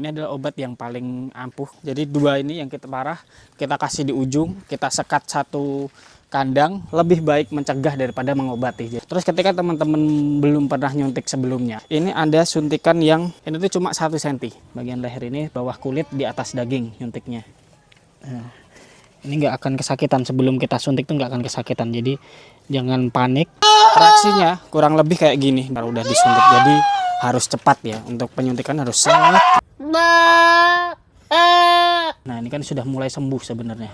Ini adalah obat yang paling ampuh. Jadi dua ini yang kita parah, kita kasih di ujung, kita sekat satu kandang, lebih baik mencegah daripada mengobati. Terus ketika teman-teman belum pernah nyuntik sebelumnya, ini ada suntikan yang ini tuh cuma 1 cm. Bagian leher ini bawah kulit, di atas daging nyuntiknya. Nah, ini nggak akan kesakitan, sebelum kita suntik tuh nggak akan kesakitan. Jadi jangan panik. Reaksinya kurang lebih kayak gini baru udah disuntik. Jadi harus cepat ya, untuk penyuntikan harus sangat. Nah ini kan sudah mulai sembuh sebenarnya.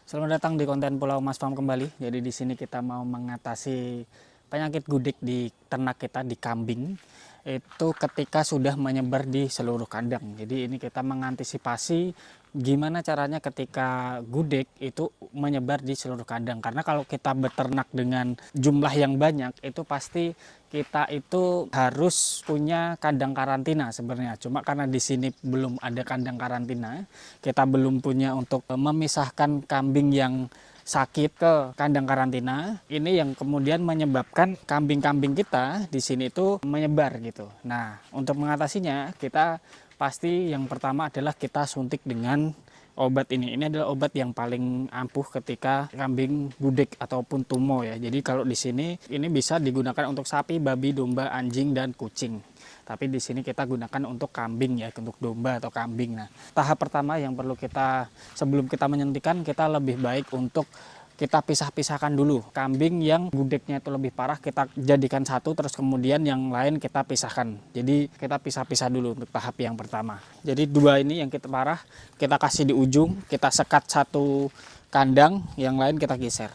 Selamat datang di konten Pulau Mas Farm kembali. Jadi di sini kita mau mengatasi penyakit gudik di ternak kita, di kambing. Itu ketika sudah menyebar di seluruh kandang. Jadi ini kita mengantisipasi gimana caranya ketika gudik itu menyebar di seluruh kandang. Karena kalau kita beternak dengan jumlah yang banyak, itu pasti kita itu harus punya kandang karantina sebenarnya. Cuma karena di sini belum ada kandang karantina, kita belum punya untuk memisahkan kambing yang sakit ke kandang karantina. Ini yang kemudian menyebabkan kambing-kambing kita di sini itu menyebar gitu. Nah, untuk mengatasinya kita pasti yang pertama adalah kita suntik dengan obat ini. Ini adalah obat yang paling ampuh ketika kambing gudik ataupun tumo ya. Jadi kalau di sini ini bisa digunakan untuk sapi, babi, domba, anjing dan kucing. Tapi di sini kita gunakan untuk kambing ya, untuk domba atau kambing. Nah, tahap pertama yang perlu kita, sebelum kita menyuntikan, kita lebih baik untuk kita pisah-pisahkan dulu. Kambing yang gudiknya itu lebih parah kita jadikan satu, terus kemudian yang lain kita pisahkan. Jadi kita pisah-pisah dulu untuk tahap yang pertama. Jadi dua ini yang kita parah, kita kasih di ujung, kita sekat satu kandang, yang lain kita geser.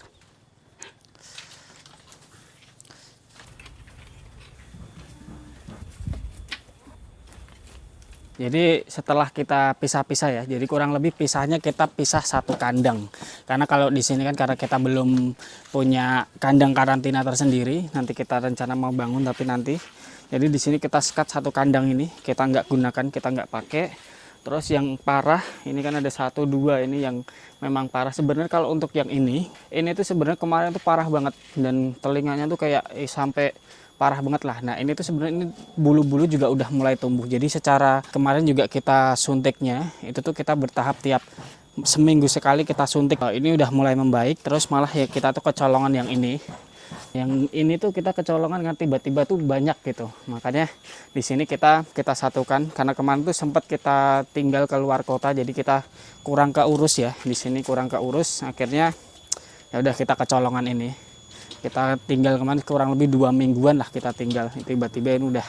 Jadi setelah kita pisah-pisah ya, jadi kurang lebih pisahnya kita pisah satu kandang. Karena kalau di sini kan karena kita belum punya kandang karantina tersendiri, nanti kita rencana mau bangun tapi nanti. Jadi di sini kita sekat satu kandang ini, kita nggak gunakan, kita nggak pakai. Terus yang parah, ini kan ada 1, 2 ini yang memang parah. Sebenarnya kalau untuk yang ini tuh sebenarnya kemarin tuh parah banget dan telinganya tuh kayak sampai parah banget lah. Nah ini tuh sebenarnya ini bulu-bulu juga udah mulai tumbuh. Jadi secara kemarin juga kita suntiknya itu tuh kita bertahap, tiap seminggu sekali kita suntik. Ini udah mulai membaik. Terus malah ya kita tuh kecolongan yang ini. Yang ini tuh kita kecolongan kan tiba-tiba tuh banyak gitu. Makanya di sini kita satukan karena kemarin tuh sempat kita tinggal ke luar kota, jadi kita kurang keurus ya. Di sini kurang keurus, akhirnya ya udah kita kecolongan ini. Kita tinggal kemarin kurang lebih 2 mingguan lah kita tinggal, tiba-tiba ini udah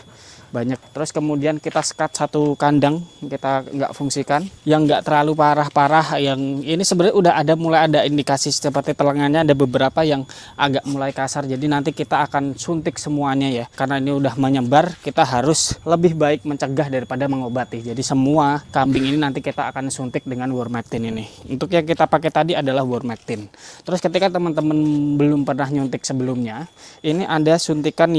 banyak. Terus kemudian kita sekat satu kandang, kita nggak fungsikan yang nggak terlalu parah-parah. Yang ini sebenarnya udah mulai ada indikasi seperti telengannya ada beberapa yang agak mulai kasar. Jadi nanti kita akan suntik semuanya ya, karena ini udah menyebar. Kita harus lebih baik mencegah daripada mengobati. Jadi semua kambing ini nanti kita akan suntik dengan Wormectin ini. Untuk yang kita pakai tadi adalah Wormectin. Terus ketika teman-teman belum pernah nyuntik sebelumnya, ini ada suntikan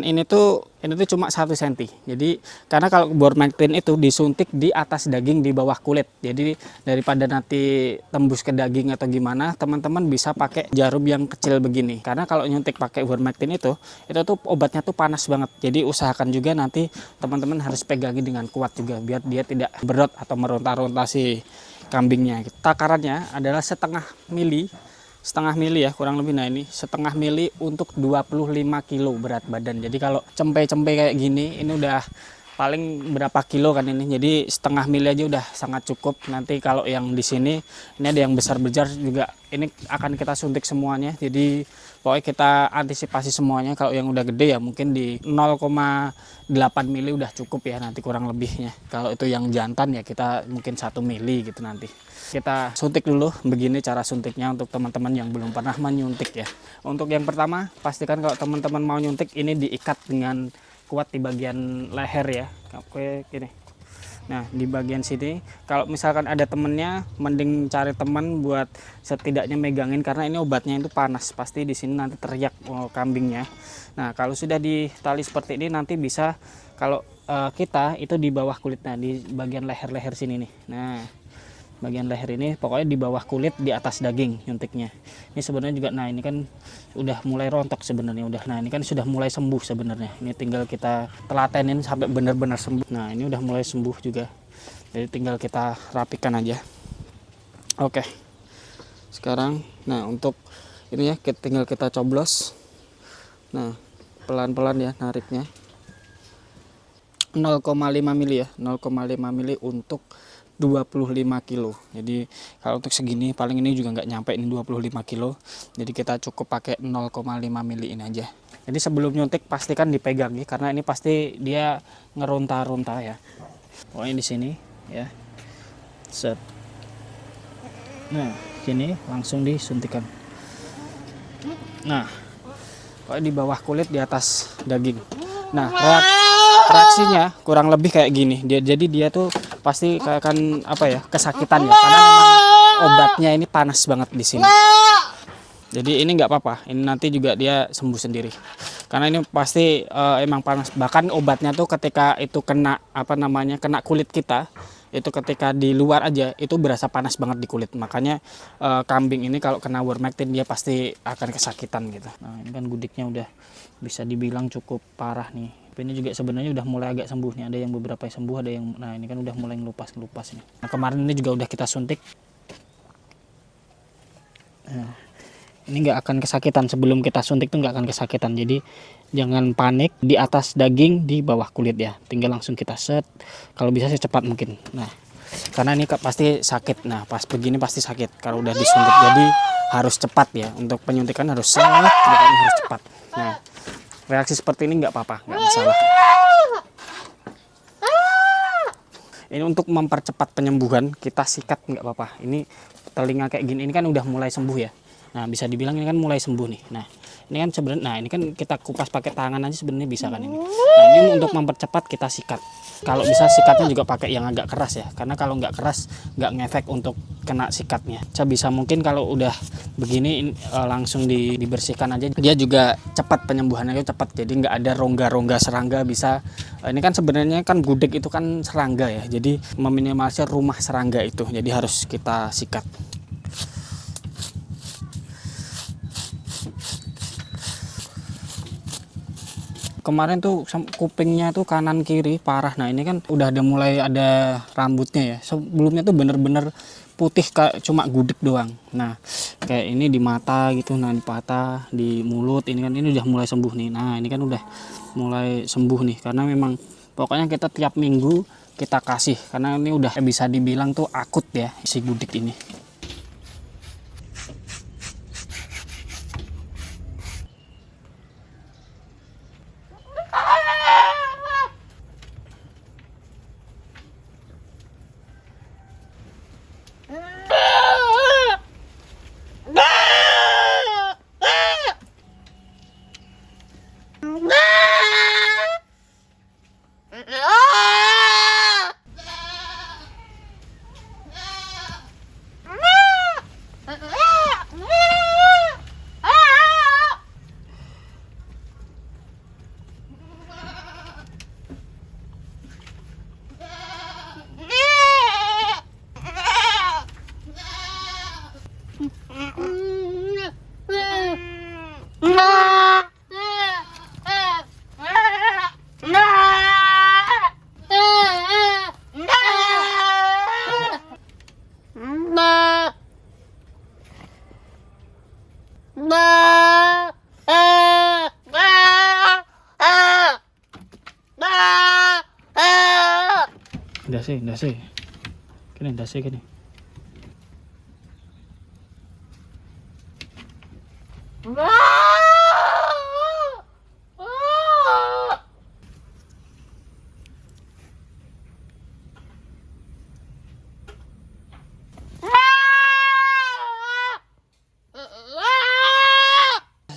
ini tuh cuma 1 cm. Jadi karena kalau Wormectin itu disuntik di atas daging, di bawah kulit. Jadi daripada nanti tembus ke daging atau gimana, teman-teman bisa pakai jarum yang kecil begini. Karena kalau nyuntik pakai Wormectin itu tuh obatnya tuh panas banget. Jadi usahakan juga nanti teman-teman harus pegangi dengan kuat juga biar dia tidak berot atau meronta-ronta si kambingnya. Takarannya adalah setengah mili ya, kurang lebih. Nah ini setengah mili untuk 25 kilo berat badan. Jadi kalau cempe-cempe kayak gini ini udah paling berapa kilo kan ini, jadi setengah mili aja udah sangat cukup. Nanti kalau yang di sini ini ada yang besar-besar juga, ini akan kita suntik semuanya. Jadi pokoknya kita antisipasi semuanya. Kalau yang udah gede ya mungkin di 0,8 mili udah cukup ya nanti kurang lebihnya. Kalau itu yang jantan ya kita mungkin 1 mili gitu nanti. Kita suntik dulu, begini cara suntiknya untuk teman-teman yang belum pernah menyuntik ya. Untuk yang pertama, pastikan kalau teman-teman mau nyuntik ini diikat dengan kuat di bagian leher ya. Oke, gini. Nah, di bagian sini, kalau misalkan ada temennya, mending cari teman buat setidaknya megangin karena ini obatnya itu panas. Pasti di sini nanti teriak kambingnya. Nah, kalau sudah ditali seperti ini nanti bisa kalau kita itu di bawah kulitnya, di bagian leher-leher sini nih. Nah, bagian leher ini, pokoknya di bawah kulit di atas daging nyuntiknya. Ini sebenarnya juga, nah ini kan udah mulai rontok sebenarnya, udah, nah ini kan sudah mulai sembuh sebenarnya. Ini tinggal kita telatenin sampai benar-benar sembuh. Nah ini udah mulai sembuh juga, jadi tinggal kita rapikan aja. Oke, sekarang nah untuk ini ya, tinggal kita coblos. Nah pelan-pelan ya nariknya, 0,5 mili ya, 0,5 mili untuk 25 kilo. Jadi kalau untuk segini paling ini juga nggak nyampe ini 25 kilo. Jadi kita cukup pakai 0,5 mili ini aja. Jadi sebelum nyuntik pastikan dipegang ya, karena ini pasti dia ngerunta-runta ya. Pokoknya di sini ya. Set. Nah, sini langsung disuntikan. Nah, pokoknya di bawah kulit di atas daging. Nah, reaksinya kurang lebih kayak gini. Jadi dia tuh pasti akan apa ya, kesakitan ya, karena memang obatnya ini panas banget di sini. Jadi ini nggak apa-apa, ini nanti juga dia sembuh sendiri. Karena ini pasti emang panas. Bahkan obatnya tuh ketika itu kena apa namanya, kena kulit kita, itu ketika di luar aja itu berasa panas banget di kulit. Makanya kambing ini kalau kena Wormectin dia pasti akan kesakitan gitu. Nah ini kan gudiknya udah bisa dibilang cukup parah nih. Ini juga sebenarnya udah mulai agak sembuh nih. Ada yang beberapa yang sembuh, ada yang, nah ini kan udah mulai ngelupas nih. Nah kemarin ini juga udah kita suntik. Nah, ini nggak akan kesakitan, sebelum kita suntik tuh nggak akan kesakitan. Jadi jangan panik, di atas daging di bawah kulit ya, tinggal langsung kita set, kalau bisa secepat mungkin. Nah karena ini pasti sakit, nah pas begini pasti sakit kalau udah disuntik, jadi harus cepat ya, untuk penyuntikan harus harus cepat. Nah reaksi seperti ini nggak apa-apa, nggak masalah. Ini untuk mempercepat penyembuhan, kita sikat nggak apa-apa. Ini telinga kayak gini, ini kan udah mulai sembuh ya. Nah bisa dibilang ini kan mulai sembuh nih. Nah ini kan sebenarnya, nah ini kan kita kupas pakai tangan aja sebenarnya bisa kan ini. Nah ini untuk mempercepat kita sikat. Kalau bisa sikatnya juga pakai yang agak keras ya, karena kalau nggak keras nggak ngefek untuk kena sikatnya. Bisa mungkin kalau udah begini langsung dibersihkan aja, dia juga cepat penyembuhannya itu cepat, jadi nggak ada rongga-rongga serangga. Bisa ini kan sebenarnya kan gudeg itu kan serangga ya, jadi meminimalisir rumah serangga itu, jadi harus kita sikat. Kemarin tuh kupingnya tuh kanan kiri parah. Nah ini kan udah mulai ada rambutnya ya, sebelumnya tuh bener-bener putih kayak cuma gudeg doang. Nah kayak ini di mata gitu, nah di patah, di mulut ini kan, ini udah mulai sembuh nih. Nah ini kan udah mulai sembuh nih, karena memang pokoknya kita tiap minggu kita kasih, karena ini udah bisa dibilang tuh akut ya si gudeg ini. Dasi, kini dasi kini.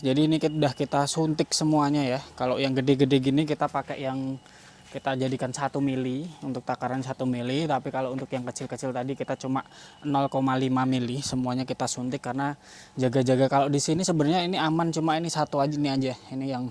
Jadi ini udah kita suntik semuanya ya. Kalau yang gede-gede gini kita pakai yang kita jadikan 1 mili untuk takaran 1 mili, tapi kalau untuk yang kecil-kecil tadi kita cuma 0,5 mili semuanya kita suntik, karena jaga-jaga. Kalau di sini sebenarnya ini aman, cuma ini satu aja, ini yang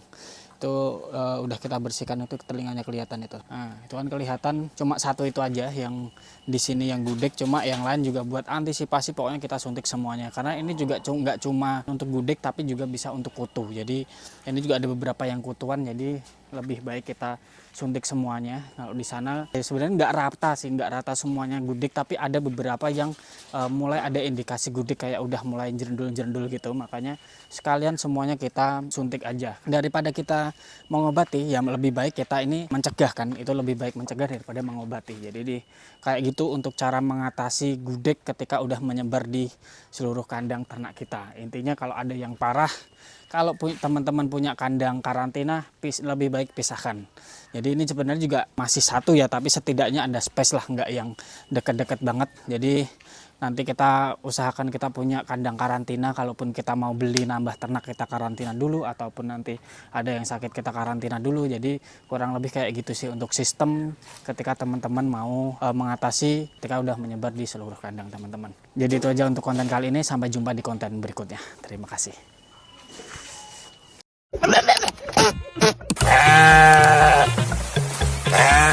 itu udah kita bersihkan, itu telinganya kelihatan itu. Nah, itu kan kelihatan cuma satu itu aja yang di sini yang gudeg, cuma yang lain juga buat antisipasi pokoknya kita suntik semuanya. Karena ini juga nggak cuma untuk gudeg tapi juga bisa untuk kutu. Jadi ini juga ada beberapa yang kutuan, jadi lebih baik kita suntik semuanya. Kalau di sana sebenarnya nggak rata sih, nggak rata semuanya gudeg, tapi ada beberapa yang mulai ada indikasi gudeg kayak udah mulai jerendul-jerendul gitu. Makanya sekalian semuanya kita suntik aja. Daripada kita mengobati, ya lebih baik kita ini mencegah kan. Itu lebih baik mencegah daripada mengobati. Jadi kayak gitu untuk cara mengatasi gudeg ketika udah menyebar di seluruh kandang ternak kita. Intinya kalau ada yang parah, kalau teman-teman punya kandang karantina, lebih baik pisahkan. Jadi ini sebenarnya juga masih satu ya, tapi setidaknya ada space lah, nggak yang deket-deket banget. Jadi nanti kita usahakan kita punya kandang karantina, kalaupun kita mau beli nambah ternak kita karantina dulu, ataupun nanti ada yang sakit kita karantina dulu. Jadi kurang lebih kayak gitu sih untuk sistem ketika teman-teman mau mengatasi ketika udah menyebar di seluruh kandang teman-teman. Jadi itu aja untuk konten kali ini, sampai jumpa di konten berikutnya. Terima kasih. Ah.